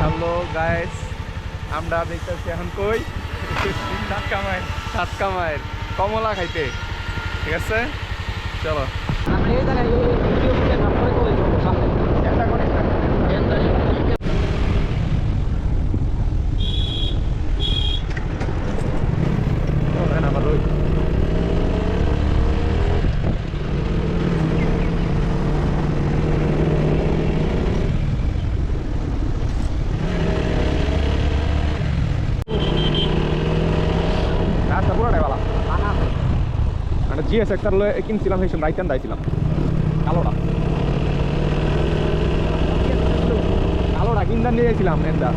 Hello guys, আমরা দেখতেছি এখন কই সাতকা মায়ের কমলা খাইতে। ঠিক আছে, চলো। জিএস একটা কিনছিলাম, সেই সময় রাইতেন দাইছিলাম কালোটা কালোটা কিনতে নিয়ে গেছিলাম এটা।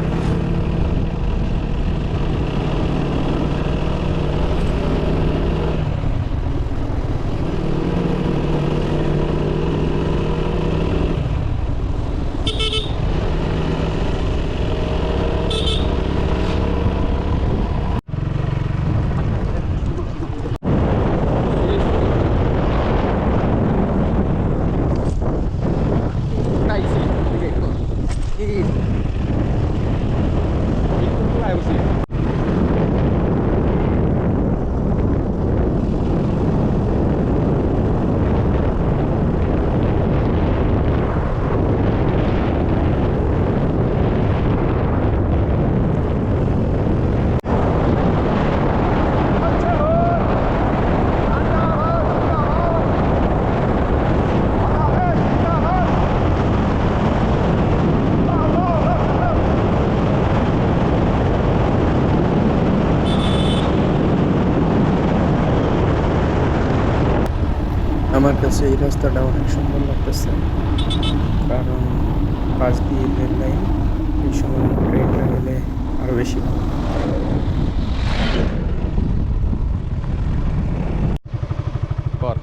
আমার কাছে এই রাস্তাটা অনেক সুন্দর লাগতেছে, কারণ পাশ দিয়ে রেল লাইন, এই সময় ট্রেনটা গেলে আরও বেশি ভালো।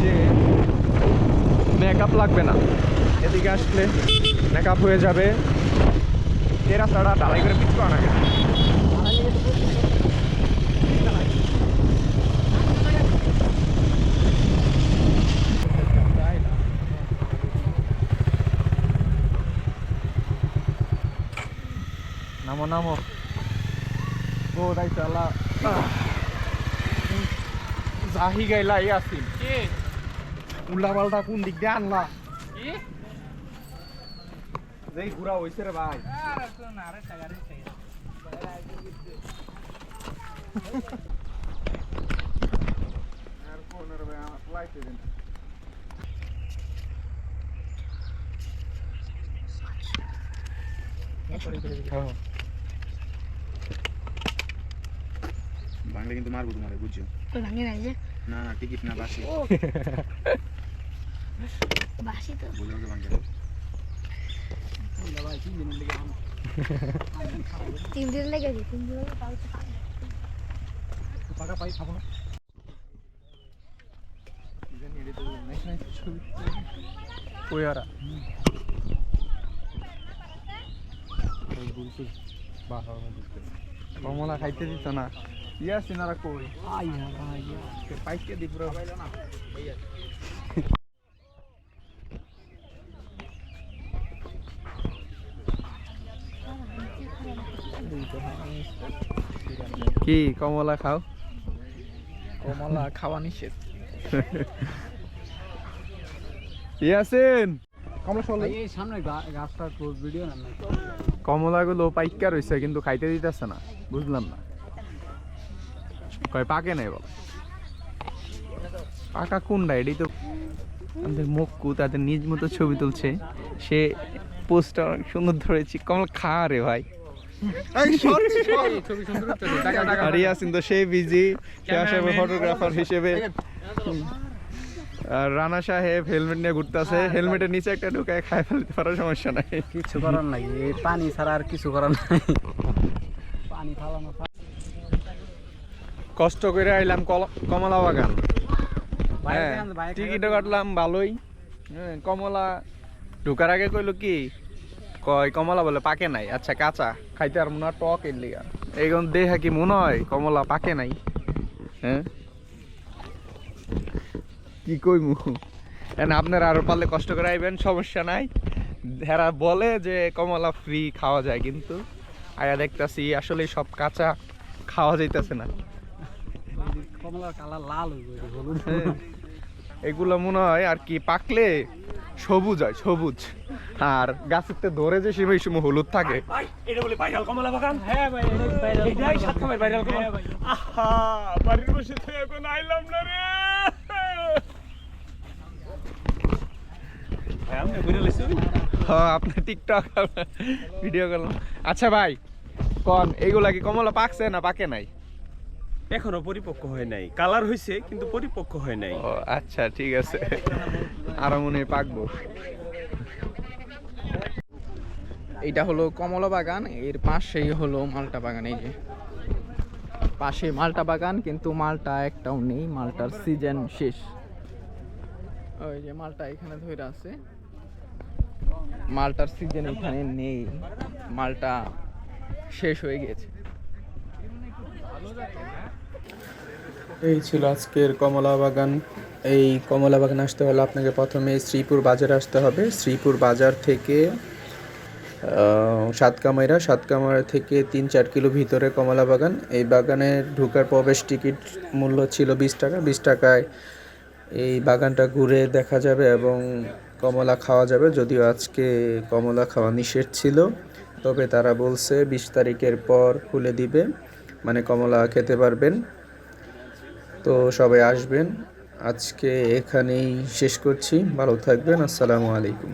যে মেকআপ লাগবে না, এদিকে আসলে মেকআপ হয়ে যাবে। এই রাস্তাটা ঢালাই করে পিছু আনা গেছে। নামো নামো, ও তাই চালা জাহি গাইলা আসিন উল্লা পাল্টা কোন দিক দিয়ে আনলা যেই ঘুরা হইছে রে ভাই। বাংলা কিন্তু মারবো তোমারে, বুঝছো? না না, টিকিট না, বাসি বাসি তো বলে ওকে বাংলা 3 দিন লেগেছে, 3 দিন টাকা পাই খাবো না। কমলা খাইতে দিত না, ইয়া সিনারা কই পাইকে দি পুরো কি কমলা খাও? কমলা খাওয়া নিষেধ। ইয়াসিন কমলা সরলে এই সামনে গাছটা ক্লোজ ভিডিও না। কমলাগুলো পাইকা রইছে কিন্তু খাইতে দিতেছে না, বুঝলাম না। কয় পাকে নাই বল, পাকা কোনটা? এটাই তো আমাদের মক্কু তাদের নিজ মতো ছবি তুলছে, সে পোস্টটা অনেক সুন্দর ধরেছি। কমলা খা রে ভাই। আর ইয়াসিন তো সেই বিজি, সে আসলে ফটোগ্রাফার হিসেবে। আর রানা সাহেব হেলমেট নিয়ে ঘুরতেছে, হেলমেটের নিচে একটা ঢুকায় খায় ফেলতে পারার সমস্যা নাই, কিছু করার নাই, এই পানি ছাড়া আর কিছু করার নাই। পানি ফালানো কষ্ট করে আইলাম কমলা বাগান, টিকিটও কাটলাম ভালোই। কমলা ঢুকার আগে কইলো কি, কয় কমলা বলে পাকে নাই, আচ্ছা কাঁচা খাইতে আর মনে হয় টক এর লিগা। এইগুলো দেখে কি মনে হয় কমলা পাকে নাই? হ্যাঁ, কি কইমু আপনারা আরো পারলে কষ্ট করে আইবেন, সমস্যা নাই। হেরা বলে যে কমলা ফ্রি খাওয়া যায়, কিন্তু আয়া দেখতাছি আসলে সব কাঁচা খাওয়া যাইতেছে না। কমলার কালার লাল হইব, হলুদ হ্যাঁ, এগুলো মনে হয় আর কি পাকলে সবুজ হয়, সবুজ। আর গাছেতে ধরে যে সময় হলুদ থাকে। এটা বলে ভাইরাল কমলা বাগান। হ্যাঁ ভাই, এইটাই সাতক্ষীরার ভাইরাল কমলা। আহা, বাড়ির বসে তো এখন আইলাম না রে। ভাই আমি ঘুরে লইছি। হ্যাঁ, আপনি টিকটক ভিডিও করলাম। আচ্ছা ভাই কোন এইগুলা কি কমলা পাকছে না পাকে নাই? এখনো পরিপক্ক হয় নাই, কালার হইছে কিন্তু পরিপক্ক হয় নাই। ও আচ্ছা, ঠিক আছে, আরো মনে হয় পাকবো। এইটা হলো কমলা বাগান, এর পাশেই হলো মালটা বাগান। এই যে পাশে মালটা বাগান, কিন্তু মালটা একটাও নেই, মালটার সিজন শেষ। ওই যে মালটা এখানে ধরে আছে, মালটার সিজন এখানে নেই, মালটা শেষ হয়ে গেছে। এই ছিল আজকের কমলা বাগান। এই কমলা বাগান আসতে হলে আপনাকে প্রথমে শ্রীপুর বাজারে আসতে হবে। শ্রীপুর বাজার থেকে সাতকামাইরা থেকে 3-4 কিলো ভিতরে কমলা বাগান। এই বাগানে ঢোকার প্রবেশ টিকিট মূল্য ছিল 20 টাকা। 20 টাকায় এই বাগানটা ঘুরে দেখা যাবে এবং কমলা খাওয়া যাবে। যদিও আজকে কমলা খাওয়া নিষেধ ছিল, তবে তারা বলছে 20 তারিখের পর খুলে দিবে, মানে কমলা খেতে পারবেন। তো সবাই আসবেন। আজকে এখানেই শেষ করছি, ভালো থাকবেন, আসসালামু আলাইকুম।